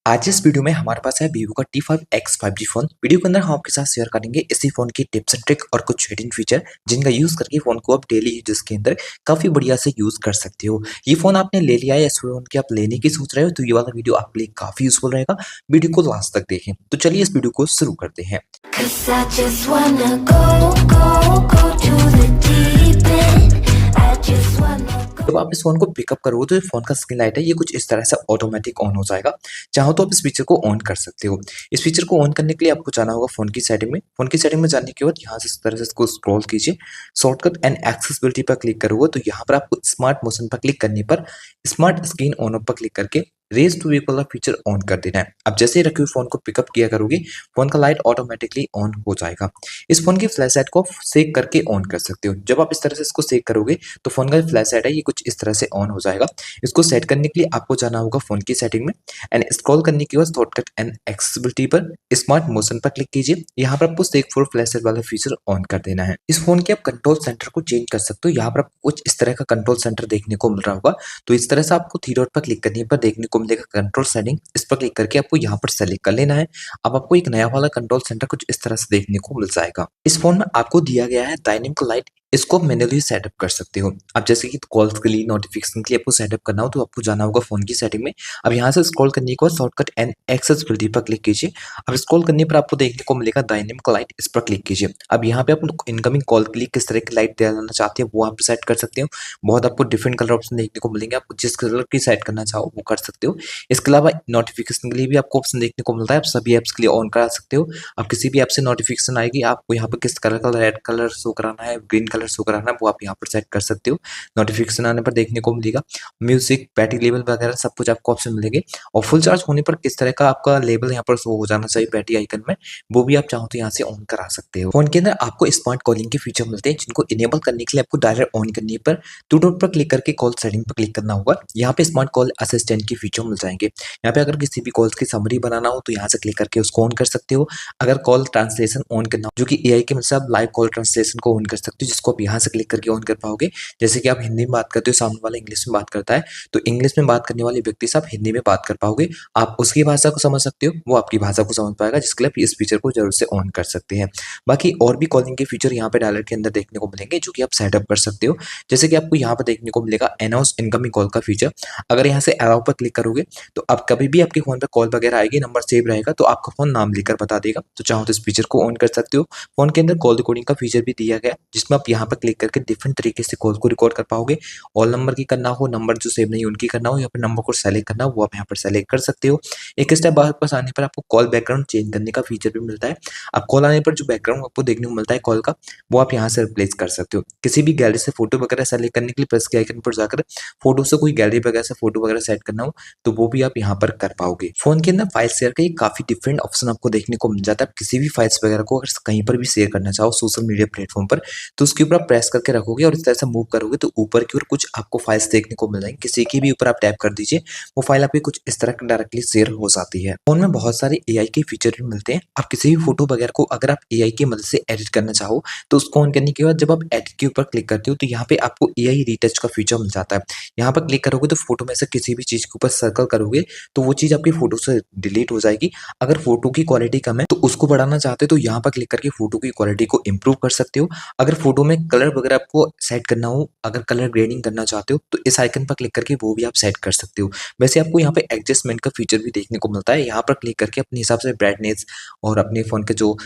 आज इस वीडियो में हमारे पास है Vivo का T5X 5G फोन। वीडियो के अंदर हम आपके साथ शेयर करेंगे इसी फोन की टिप्स एंड ट्रिक और कुछ हिडन फीचर जिनका यूज करके फोन को आप डेली यूजेस के अंदर काफी बढ़िया से यूज कर सकते हो। ये फोन आपने ले लिया है, इस फोन की आप लेने की सोच रहे हो तो ये वाला वीडियो आपके लिए काफी यूजफुल रहेगा। वीडियो को लास्ट तक देखें। तो चलिए इस वीडियो को शुरू करते हैं। जब आप इस फोन को पिकअप करोगे तो फोन का स्क्रीन लाइट है ये कुछ इस तरह से ऑटोमेटिक ऑन हो जाएगा। चाहो तो आप इस फीचर को ऑन कर सकते हो। इस फीचर को ऑन करने के लिए आपको जाना होगा फोन की सेटिंग में। फोन की सेटिंग में जाने के बाद यहाँ से इस तरह से इसको स्क्रॉल कीजिए, शॉर्टकट एंड एक्सेसिबिलिटी पर क्लिक करोगे तो यहाँ पर आपको स्मार्ट मोशन पर क्लिक करने पर स्मार्ट स्क्रीन ऑन पर क्लिक करके रेज टू वेक वाला फीचर ऑन कर देना है। अब जैसे ही रखे हुए फोन को पिकअप किया करोगे फोन का लाइट ऑटोमेटिकली ऑन हो जाएगा। इस फोन की फ्लैश लाइट को सेक करके ऑन कर सकते हो। जब आप इस तरह से इसको सेक करोगे तो फोन का फ्लैश लाइट है ये कुछ इस तरह से ऑन हो जाएगा। इसको सेट करने के लिए आपको जाना होगा फोन की सेटिंग में एंड स्क्रॉल करने के बाद शॉर्टकट एंड एक्सेसिबिलिटी पर स्मार्ट मोशन पर क्लिक कीजिए। यहाँ पर आपको सेक फॉर फ्लैश लाइट वाला फीचर ऑन कर देना है। इस फोन के आप कंट्रोल सेंटर को चेंज कर सकते हो। यहाँ पर आपको कुछ इस तरह का कंट्रोल सेंटर देखने को मिल रहा होगा। तो इस तरह से आपको थ्री डॉट पर क्लिक करने पर देखने को मिलेगा कंट्रोल सेटिंग। इस पर क्लिक करके आपको यहाँ पर सेलेक्ट कर लेना है। अब आपको एक नया वाला कंट्रोल सेंटर कुछ इस तरह से देखने को मिल जाएगा। इस फोन में आपको दिया गया है डायनेमिक लाइट, इसको मैन्युअली सेटअप कर सकते हो। अब जैसे कि कॉल्स के लिए, नोटिफिकेशन के लिए आपको सेटअप करना हो तो आपको जाना होगा फोन की सेटिंग में। अब यहाँ से स्क्रॉल करने के बाद शॉर्टकट एंड एक्सेसिबिलिटी पर क्लिक कीजिए। अब स्क्रॉल करने पर आपको देखने को मिलेगा डायनेमिक लाइट, इस पर क्लिक कीजिए। अब यहाँ पे आप इनकमिंग कॉल के लिए किस तरह की लाइट डालना चाहते हैं वो आप सेट कर सकते हो। बहुत आपको डिफरेंट कलर ऑप्शन देखने को मिलेंगे। आप जिस कलर की सेट करना चाहो वो कर सकते हो। इसके अलावा नोटिफिकेशन के लिए भी आपको ऑप्शन देखने को मिलता है। आप सभी ऐप्स के लिए ऑन करा सकते हो। आप किसी भी ऐप से नोटिफिकेशन आएगी आपको यहाँ पर किस कलर का, रेड कलर शो कराना है, ग्रीन कलर शो कराना है, वो आप यहाँ पर सेट कर सकते हो। नोटिफिकेशन आने पर देखने को मिलेगा म्यूजिक, बैटरी लेवल वगैरह सब कुछ आपको ऑप्शन मिलेंगे। और फुल चार्ज होने पर किस तरह का आपका लेवल यहाँ पर शो हो जाना चाहिए बैटरी आइकन में, वो भी आप चाहो तो यहाँ से ऑन करा सकते हो। फोन के अंदर आपको स्मार्ट कॉलिंग के फीचर मिलते हैं जिनको इनेबल करने के लिए आपको डायरेक्ट ऑन करने पर टू डॉट पर क्लिक करके कॉल सेटिंग पर क्लिक करना होगा। यहाँ पे स्मार्ट कॉल असिस्टेंट के फीचर मिल जाएंगे। यहाँ पे अगर किसी भी कॉल्स की समरी बनाना हो तो यहाँ से क्लिक करके उसको ऑन कर सकते हो। अगर कॉल ट्रांसलेशन ऑन करना हो, जो कि एआई के मदद से आप लाइव कॉल ट्रांसलेशन को ऑन कर सकते हो, जिसको आप यहाँ से क्लिक करके ऑन कर पाओगे। जैसे कि आप हिंदी में बात करते हो, सामने वाला इंग्लिश में बात करता है तो इंग्लिश में बात करने वाले व्यक्ति से आप हिंदी में बात कर पाओगे। आप उसकी भाषा को समझ सकते हो, वो आपकी भाषा को समझ पाएगा, जिसके लिए आप इस फीचर को जरूर से ऑन कर सकते हैं। बाकी और भी कॉलिंग के फीचर यहाँ पे डायलर के अंदर देखने को मिलेंगे जो कि आप सेटअप कर सकते हो। जैसे कि आपको यहाँ पर देखने को मिलेगा अनाउंस इनकमिंग कॉल का फीचर। अगर यहाँ से अलाउ पर क्लिक करोगे तो आप कभी भी आपके फोन पे कॉल वगैरह आएगी, नंबर सेव रहेगा तो आपका फोन नाम लेकर बता देगा। तो चाहो तो इस फीचर को ऑन कर सकते हो। फोन के अंदर कॉल रिकॉर्डिंग का फीचर भी दिया गया जिसमें आप यहाँ पर क्लिक करके डिफरेंट तरीके से कॉल को रिकॉर्ड कर पाओगे। ऑल नंबर की करना हो, नंबर जो सेव नहीं उनकी करना हो, या फिर नंबर को सेलेक्ट करना हो वो आप यहाँ पर सेलेक्ट कर सकते हो। एक स्टेप वापस आने पर आपको कॉल बैकग्राउंड चेंज करने का फीचर भी मिलता है। अब कॉल आने पर जो बैकग्राउंड आपको देखने को मिलता है कॉल का, वो आप यहाँ से रिप्लेस कर सकते हो। किसी भी गैलरी से फोटो वगैरह सेलेक्ट करने के लिए प्लस के आइकन पर जाकर फोटो से कोई गैलरी वगैरह से फोटो वगैरह सेट करना हो तो वो भी आप यहाँ पर कर पाओगे। फोन के अंदर फाइल शेयर का काफी डिफरेंट ऑप्शन आपको देखने को मिल जाता है। किसी भी फाइल्स वगैरह को अगर कहीं पर भी शेयर करना चाहो सोशल मीडिया प्लेटफॉर्म पर तो उसके ऊपर आप प्रेस करके रखोगे और इस तरह से मूव करोगे तो ऊपर की ओर कुछ आपको फाइल्स देखने को मिल जाएंगी। किसी की भी ऊपर आप टैप कर दीजिए, वो फाइल आपकी कुछ इस तरह डायरेक्टली शेयर हो जाती है। फोन में बहुत सारे एआई के फीचर भी मिलते हैं। आप किसी भी फोटो वगैरह को अगर आप एआई की मदद से एडिट करना चाहो तो उसको ऑन करने के बाद जब आप एडिट के ऊपर क्लिक करते हो तो यहाँ पे आपको एआई रीटच का फीचर मिल जाता है। यहाँ पर क्लिक करोगे तो फोटो में से किसी भी चीज के ऊपर सर्कल करोगे तो वो चीज आपकी फोटो से डिलीट हो जाएगी। अगर फोटो की क्वालिटी कम है तो उसको बढ़ाना चाहते हो तो यहाँ पर क्लिक करके फोटो की क्वालिटी को इंप्रूव कर सकते हो। अगर फोटो में कलर वगैरह आपको सेट करना हो, अगर कलर ग्रेडिंग करना चाहते हो तो इस आइकन पर क्लिक करके वो भी आप सेट कर सकते हो। वैसे आपको यहाँ पे एडजस्टमेंट का फीचर भी देखने को मिलता है। यहाँ पर क्लिक करके अपने हिसाब से ब्राइटनेस और अपने फोन के जो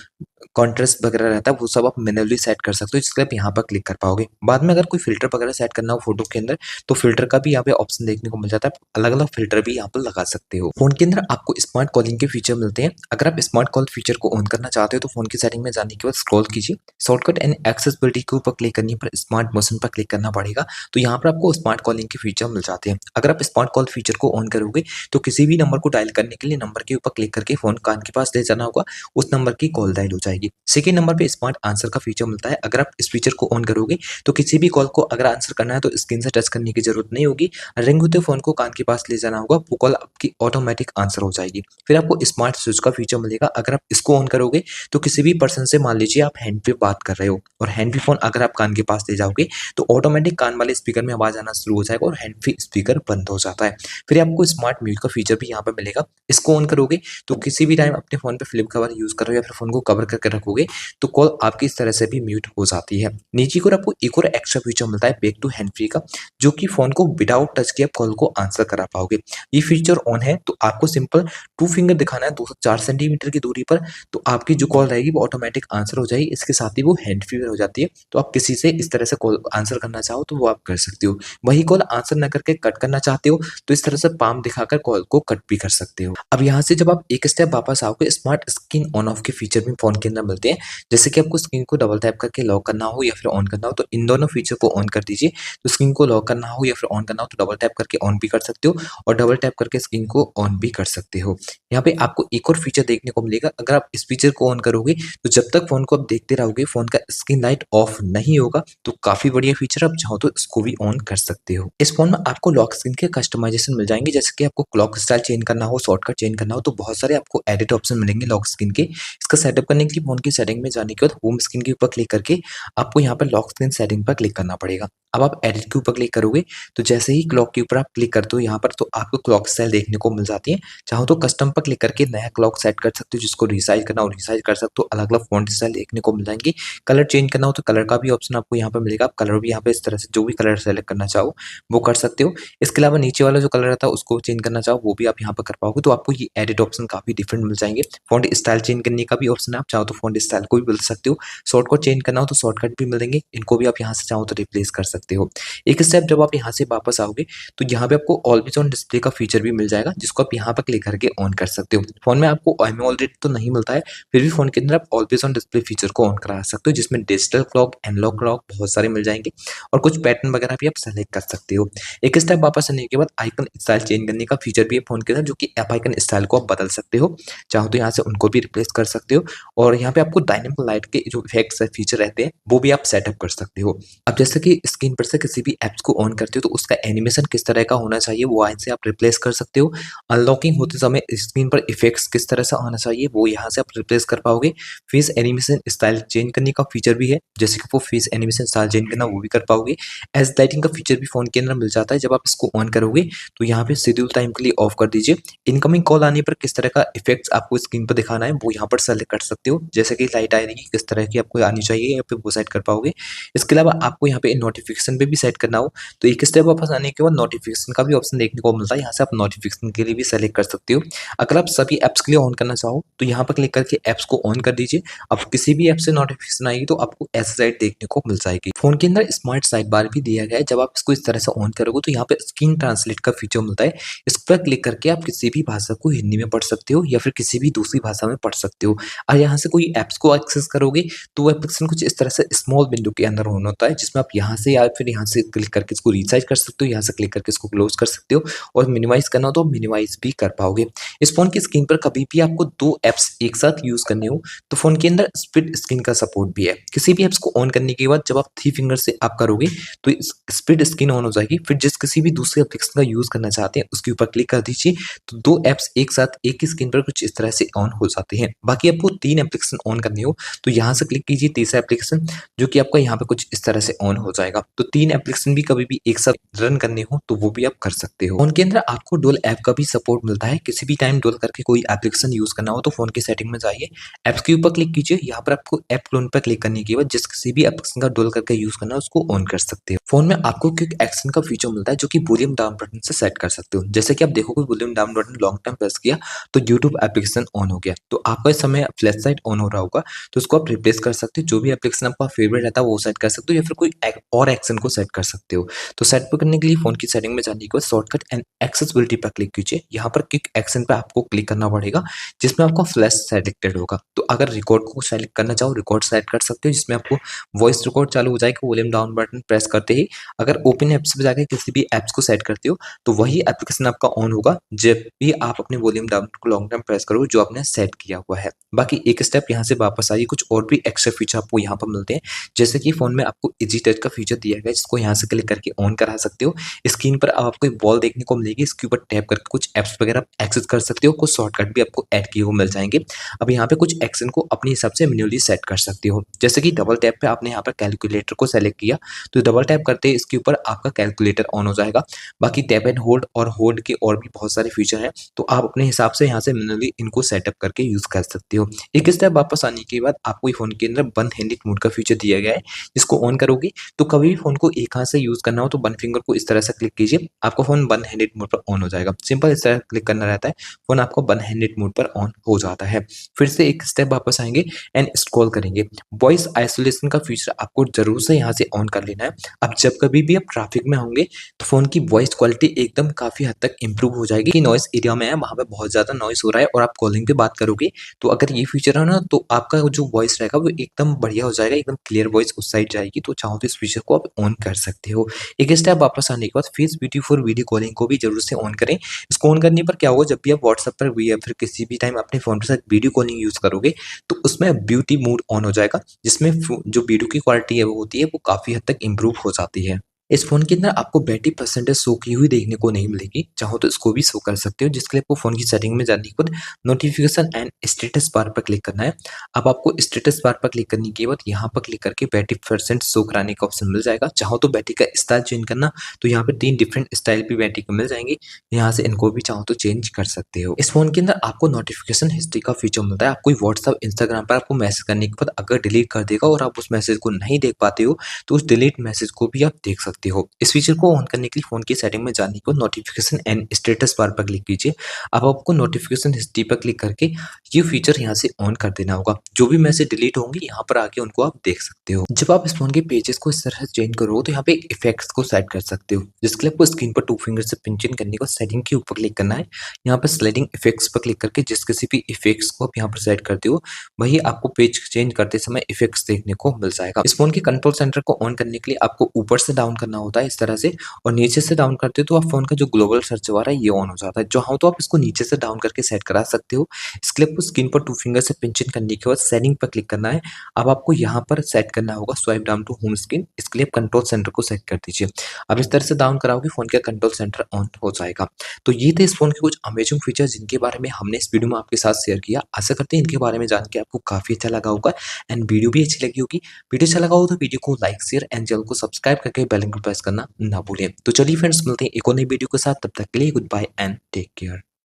कॉन्ट्रास्ट वगैरह रहता है वो सब आप मैन्युअली सेट कर सकते हो, जिसके लिए आप यहाँ पर क्लिक कर पाओगे। बाद में अगर कोई फिल्टर वगैरह सेट करना हो फोटो के अंदर तो फिल्टर का भी यहाँ पे ऑप्शन देखने को मिल जाता है। अलग अलग फिल्टर भी यहाँ पर लगा सकते हो। फोन के अंदर आपको स्मार्ट कॉलिंग के फीचर मिलते हैं। अगर आप स्मार्ट कॉल फीचर को ऑन करना चाहते हो तो फोन की सेटिंग में जाने के बाद स्क्रॉल कीजिए, शॉर्टकट एंड एक्सेसिबिलिटी के ऊपर क्लिक करने पर स्मार्ट मोशन पर क्लिक करना पड़ेगा। तो यहाँ पर आपको स्मार्ट कॉलिंग के फीचर मिल जाते हैं। अगर आप स्मार्ट कॉल फीचर को ऑन करोगे तो किसी भी नंबर को डायल करने के लिए नंबर के ऊपर क्लिक करके फोन कान के पास ले जाना होगा, उस नंबर की कॉल डायल हो जाएगी। सेकेंड नंबर पे स्मार्ट आंसर का फीचर मिलता है। अगर आप इस फीचर को ऑन करोगे तो किसी भी कॉल को अगर आंसर करना है तो स्क्रीन से टच करने की जरूरत नहीं होगी। रिंग होते फोन को कान के पास ले जाना होगा, वो कॉल आपकी ऑटोमेटिक आंसर हो जाएगी। फिर आपको स्मार्ट स्विच का फीचर मिलेगा। अगर आप इसको ऑन करोगे तो किसी भी पर्सन से मान लीजिए आप हैंड पे बात कर रहे हो और हैंड पे फोन अगर आप कान के पास ले जाओगे तो ऑटोमेटिक कान वाले स्पीकर में आवाज आना शुरू हो जाएगा और हैंड फ्री स्पीकर बंद हो जाता है। फिर आपको स्मार्ट म्यूट का फीचर भी यहाँ पे मिलेगा। इसको ऑन करोगे तो किसी भी टाइम अपने फोन पे फ्लिप कवर यूज करो या फिर फोन को कवर करके रखोगे तो कॉल आपकी इस तरह से भी म्यूट हो जाती है। नीचे को आपको एक और एक्स्ट्रा फीचर मिलता है बैक टू हैंड फ्री का, जो कि फोन को विदाउट टच के आप कॉल को आंसर करा पाओगे। ये फीचर ऑन है तो आपको सिंपल 2 फिंगर दिखाना है 2 से 4 सेंटीमीटर की दूरी पर, तो आपकी जो कॉल रहेगी वो ऑटोमेटिक आंसर हो जाएगी। इसके साथ ही वो हैंड फ्री हो जाती है, तो आप किसी से इस तरह से कॉल आंसर करना चाहो तो वो आप कर सकते हो। वही कॉल आंसर न करके कट करना चाहते हो तो इस तरह से पाम दिखाकर कॉल को कट भी कर सकते हो। अब यहाँ से जब आप एक स्टेप वापस आओगे, स्मार्ट स्क्रीन ऑन ऑफ के फीचर भी फोन के अंदर मिलते हैं। जैसे कि आपको स्क्रीन को डबल टैप करके लॉक करना हो या फिर ऑन करना हो तो इन दोनों फीचर को ऑन कर दीजिए। तो स्क्रीन को लॉक करना हो या फिर ऑन करना हो तो डबल टैप करके ऑन भी कर सकते हो और डबल टैप करके स्क्रीन को ऑन भी कर सकते हो। यहाँ पे आपको एक और फीचर देखने को मिलेगा। अगर आप इस फीचर को ऑन करोगे तो जब तक फोन को आप देखते रहोगे फोन का स्क्रीन लाइट ऑफ नहीं होगा, तो काफी बढ़िया फीचर, आप चाहो तो इसको भी ऑन कर सकते हो। इस फोन में आपको लॉक स्क्रीन के कस्टमाइजेशन मिल जाएंगे, जैसे कि आपको क्लॉक स्टाइल चेंज करना हो, शॉर्टकट चेंज करना हो तो बहुत सारे आपको एडिट ऑप्शन मिलेंगे लॉक स्क्रीन के। इसका सेटअप करने के लिए फोन की सेटिंग में जाने के बाद होम स्क्रीन के ऊपर क्लिक करके आपको यहाँ पर लॉक स्क्रीन सेटिंग पर क्लिक करना पड़ेगा। अब आप एडिट के ऊपर क्लिक करोगे तो जैसे ही क्लॉक के ऊपर आप क्लिक करते हो यहाँ पर तो आपको क्लॉक स्टाइल देखने को मिल जाती है। चाहो तो कस्टम पर क्लिक करके नया क्लॉक सेट कर सकते हो, जिसको रिसाइज करना हो रिसाइज कर सकते हो। अलग अलग फॉन्ट स्टाइल देखने को मिल जाएंगे। कलर चेंज करना हो तो कलर का भी ऑप्शन आपको यहाँ पर मिलेगा। आप कलर भी यहाँ पे इस तरह से जो भी कलर सेलेक्ट करना चाहो वो कर सकते हो। इसके अलावा नीचे वाला जो कलर रहता है उसको चेंज करना चाहो वो भी आप यहाँ पर कर पाओगे। तो आपको ये एडिट ऑप्शन काफी डिफरेंट मिल जाएंगे। फॉन्ट स्टाइल चेंज करने का भी ऑप्शन है, आप चाहो तो फॉन्ट स्टाइल को भी बदल सकते हो। शॉर्टकट चेंज करना हो तो शॉर्टकट भी मिलेंगे, इनको भी आप यहाँ से चाहो तो रिप्लेस कर सकते हो। एक स्टेप जब आप यहाँ से वापस आओगे तो यहाँ पे आपको ऑलवेज ऑन डिस्प्ले का फीचर भी मिल जाएगा, जिसको आप यहाँ पर क्लिक करके ऑन कर सकते हो। फोन में आपको ऑलरेडी तो नहीं मिलता है, फिर भी फोन के अंदर आप ऑलवेज ऑन डिस्प्ले फीचर को ऑन करा सकते हो, जिसमें डिजिटल क्लॉक, एनालॉग क्लॉक बहुत सारे मिल जाएंगे और कुछ पैटर्न वगैरह भी आप सेलेक्ट कर सकते हो। एक स्टेप वापस आने के बाद आइकन स्टाइल चेंज करने का फीचर भी है फोन के अंदर, जो कि ऐप आइकन स्टाइल को आप बदल सकते हो। चाहो तो यहाँ से उनको भी रिप्लेस कर सकते हो और यहाँ पे आपको डायनेमिक लाइट के जो इफेक्ट्स फीचर रहते हैं वो भी आप सेटअप कर सकते हो। अब जैसे कि स्क्रीन पर से किसी भी एप्स को ऑन करते हो तो उसका एनिमेशन किस तरह का होना चाहिए वो यहाँ से आप रिप्लेस कर सकते हो। अनलॉकिंग होते समय स्क्रीन पर इफेक्ट्स किस तरह से आना चाहिए वो यहाँ से आप रिप्लेस कर पाओगे। फेस एनिमेशन स्टाइल चेंज करने का फीचर भी है, जैसे कि वो फेस एनिमेशन स्टाइल चेंज करना वो भी कर पाओगे। एज लाइटिंग का फीचर भी फोन के अंदर मिल जाता है। जब आप इसको ऑन करोगे तो यहाँ पे शेड्यूल टाइम के लिए ऑफ कर दीजिए। इनकमिंग कॉल आने पर किस तरह का इफेक्ट्स आपको स्क्रीन पर दिखाना है वो यहाँ पर सेलेक्ट कर सकते हो, जैसे कि लाइट आएगी किस तरह की आपको आनी चाहिए या फिर वो सेट कर पाओगे। इसके अलावा आपको यहाँ पे नोटिफिकेशन पे भी सेट करना हो तो एक स्टेप वापस आने के बाद नोटिफिकेशन का भी ऑप्शन देखने को मिलता है। यहाँ से आप नोटिफिकेशन के लिए भी सेलेक्ट कर सकते हो। अगर आप सभी एप्स के लिए ऑन करना चाहो तो यहाँ पर क्लिक करके एप्स को ऑन कर दीजिए। अब किसी भी ऐप से नोटिफिकेशन आएगी तो आपको ऐसा साइड देखने को मिल जाएगी। फोन के अंदर स्मार्ट साइड बार भी दिया गया है। जब आप इसको इस तरह से ऑन करोगे तो यहाँ पे स्क्रीन ट्रांसलेट का फीचर मिलता है। इस पर क्लिक करके आप किसी भी भाषा को हिंदी में पढ़ सकते हो या फिर किसी भी दूसरी भाषा में पढ़ सकते हो। और यहाँ से कोई एप्स को एक्सेस करोगे तो एप्लीकेशन कुछ इस तरह से स्मॉल विंडो के अंदर ऑन होता है, जिसमें आप यहाँ से या फिर यहाँ से क्लिक करके इसको रिसाइज कर सकते हो, यहाँ से क्लिक करके इसको क्लोज कर सकते हो और मिनिमाइज करना हो तो मिनिमाइज भी कर पाओगे। इस फोन की स्क्रीन पर कभी भी आपको 2 एप्स एक साथ यूज करने हो तो फोन के अंदर स्प्लिट स्क्रीन का सपोर्ट भी है। किसी भी एप्स को ऑन करने के बाद जब आप 3 फिंगर से आप करोगे तो स्प्लिट स्क्रीन ऑन हो जाएगी। फिर जिस किसी भी दूसरे एप्लीकेशन का यूज करना चाहते हैं उसके ऊपर क्लिक कर दीजिए तो 2 एप्स एक साथ एक ही स्क्रीन पर कुछ इस तरह से ऑन हो जाते हैं। बाकी आपको 3 एप्लीकेशन ऑन करने हो तो यहाँ से क्लिक कीजिए तीसरा एप्लीकेशन, जो कि आपका यहाँ पे कुछ इस तरह से ऑन हो जाएगा। तो 3 एप्लीकेशन भी कभी भी एक साथ रन करने हो तो वो भी आप कर सकते हो। फोन के अंदर आपको डुअल ऐप का भी सपोर्ट मिलता है। किसी भी टाइम डुअल करके कोई एप्लीकेशन यूज करना हो तो फोन की सेटिंग में जाइए, एप्स के ऊपर क्लिक कीजिए। यहाँ पर आपको ऐप क्लोन पर क्लिक करने के बाद जिस किसी भी एप्लीकेशन का डुअल करके यूज करना है उसको ऑन कर सकते हो। फोन में आपको क्विक एक्शन का फीचर मिलता है, जो कि वॉल्यूम डाउन बटन से सेट कर सकते हो। जैसे कि आप देखोगे volume down button long time press किया तो यूट्यूब एप्लीकेशन ऑन हो गया, तो आपका इस समय फ्लैश लाइट ऑन हो रहा होगा तो उसको आप रिप्लेस कर सकते हो। जो भी एप्लीकेशन आपका फेवरेट रहता है वो सेट कर सकते हो या फिर कोई और एक्शन को सेट कर सकते हो। तो सेट करने के लिए फोन की सेटिंग में जाने के बाद शॉर्टकट एंड एक्सेसिबिलिटी पर क्लिक कीजिए। यहाँ पर क्विक एक्शन पे आपको क्लिक करना पड़ेगा, जिसमें आपका फ्लैश सेलेक्टेड होगा। तो अगर रिकॉर्ड को सेलेक्ट करना चाहो रिकॉर्ड सेलेक्ट कर सकते हो, जिसमें आपको वॉइस रिकॉर्ड चालू हो जाएगा वॉल्यूम डाउन बटन प्रेस करते ही। अगर ओपन एप्स पे जाकर किसी भी एप्स को सेट करते हो तो वही एप्लीकेशन आपका ऑन होगा जब भी आप अपने वॉल्यूम डाउन को लॉन्ग टाइम प्रेस करो जो आपने सेट किया हुआ है। बाकी एक स्टेप यहाँ से वापस आइए, कुछ और भी एक्स्ट्रा फीचर आपको यहाँ पर मिलते हैं। जैसे कि फोन में आपको इजी टच का फीचर दिया दिया गया है जिसको यहाँ से क्लिक करके ऑन करा सकते हो। स्क्रीन पर अब आपको एक बॉल देखने को मिलेगी, इसके ऊपर टैप करके कुछ ऐप्स वगैरह एक्सेस कर सकते हो, कुछ शॉर्टकट भी आपको ऐड किए हुए मिल जाएंगे। अब यहाँ पे कुछ एक्शन को अपने हिसाब से मैन्युअली सेट कर सकते हो, जैसे कि डबल टैप पे आपने यहाँ पर कैलकुलेटर को सेलेक्ट किया तो डबल टैप करते ही इसके ऊपर आपका कैलकुलेटर ऑन हो जाएगा। बाकी टैप एंड होल्ड और होल्ड के और भी बहुत सारे फीचर हैं, तो आप अपने हिसाब से यहाँ से मैन्युअली इनको सेटअप करके यूज कर सकते हो। एक स्टेप वापस आने के बाद आपको फोन के अंदर वन हैंडेड मोड का फीचर दिया गया है, जिसको ऑन करोगे तो कभी भी फोन को एक हाथ से यूज करना हो तो वन फिंगर को इस तरह से क्लिक कीजिए, आपका फोन वन हैंडेड मोड पर ऑन हो जाएगा। सिंपल इस तरह क्लिक करना रहता है, फोन आपको वन हैंडेड मोड पर ऑन हो जाता है। फिर से एक स्टेप वापस आएंगे एंड स्क्रॉल करेंगे। वॉइस आइसोलेशन का फीचर आपको जरूर से यहाँ से ऑन कर लेना है। अब जब कभी भी आप ट्रैफिक में होंगे तो फोन की वॉइस क्वालिटी एकदम काफी हद तक इंप्रूव हो जाएगी। नॉइस एरिया में है, वहां पे बहुत ज्यादा नॉइस हो रहा है और आप कॉलिंग पे बात करोगे तो अगर ये फीचर है ना तो आपका जो वॉइस रहेगा वो एकदम बढ़िया हो जाएगा, एकदम क्लियर वॉइस उस साइड जाएगी। तो चाहो तो इस फीचर को आप ऑन कर सकते हो। एक स्टेप वापस आने के बाद face beauty for video calling को भी जरूर से ऑन करें। इसको ऑन करने पर क्या होगा, जब भी आप व्हाट्सएप पर या फिर किसी भी टाइम अपने फोन के साथ वीडियो कॉलिंग यूज करोगे तो उसमें ब्यूटी मोड ऑन हो जाएगा, जिसमें जो वीडियो की क्वालिटी है वो होती है वो काफी हद तक इंप्रूव हो जाती है। इस फोन के अंदर आपको बैटरी परसेंटेज शो की हुई देखने को नहीं मिलेगी, चाहो तो इसको भी शो कर सकते हो, जिसके लिए आपको फोन की सेटिंग में जाने के बाद नोटिफिकेशन एंड स्टेटस बार पर क्लिक करना है। अब आपको स्टेटस बार पर क्लिक करने के बाद यहाँ पर क्लिक करके बैटरी परसेंट शो कराने का ऑप्शन मिल जाएगा। चाहो तो बैटरी का स्टाइल चेंज करना तो यहाँ पे 3 डिफरेंट स्टाइल भी बैटरी के मिल जाएंगे, यहाँ से इनको भी चाहो तो चेंज कर सकते हो। इस फोन के अंदर आपको नोटिफिकेशन हिस्ट्री का फीचर मिलता है। आपको व्हाट्सएप इंस्टाग्राम पर आपको मैसेज करने के बाद अगर डिलीट कर देगा और आप उस मैसेज को नहीं देख पाते हो तो उस डिलीट मैसेज को भी आप देख सकते हो। इस फीचर को ऑन करने के लिए फोन की सेटिंग में जाने को नोटिफिकेशन एंड स्टेटस बार पर क्लिक कीजिए। अब आपको नोटिफिकेशन हिस्ट्री पर क्लिक करके ये फीचर यहाँ से ऑन कर देना होगा। जो भी मैसेज डिलीट होंगे यहाँ पर आके उनको आप देख सकते हो। जब आप इस फोन के पेजेस को इस तरह से चेंज करो तो यहाँ पे इफेक्ट्स को सेट कर सकते हो, जिसके लिए आपको स्क्रीन पर 2 फिंगर से पिंच इन करने को सेटिंग के ऊपर क्लिक करना है। यहाँ पर स्लाइडिंग इफेक्ट्स पर क्लिक करके जिस किसी भी इफेक्ट्स को आप यहाँ पर सेट करते हो वही आपको पेज चेंज करते समय इफेक्ट्स देखने को मिल जाएगा। इस फोन के कंट्रोल सेंटर को ऑन करने के लिए आपको ऊपर से डाउन करना होता है इस तरह से, और नीचे से डाउन करते हो तो आप फोन का जो ग्लोबल सर्च बार है ये ऑन हो जाता है। जो हाँ तो आप इसको नीचे से डाउन करके सेट करा सकते हो। इसके लिए आपको स्क्रीन पर 2 फिंगर से पिंच इन करने के बाद सेटिंग पर क्लिक करना है। अब आपको यहाँ पर सेट करना होगा swipe down to home screen, इसके लिए आप कंट्रोल सेंटर को सेट कर दीजिए। अब इस तरह से डाउन कराओगे फोन का कंट्रोल सेंटर ऑन हो जाएगा। तो ये थे इस फोन के कुछ अमेजिंग फीचर जिनके बारे में हमने इस वीडियो में आपके साथ शेयर किया। आशा करते हैं इनके बारे में जान के आपको काफी अच्छा लगा होगा एंड वीडियो भी अच्छी लगी होगी। वीडियो अच्छा लगा हो तो वीडियो को लाइक शेयर एंड चैनल को सब्सक्राइब करके बेल आइकन को प्रेस करना ना भूलें। तो चलिए फ्रेंड्स मिलते हैं एक और नई वीडियो के साथ, तब तक के लिए goodbye and take care.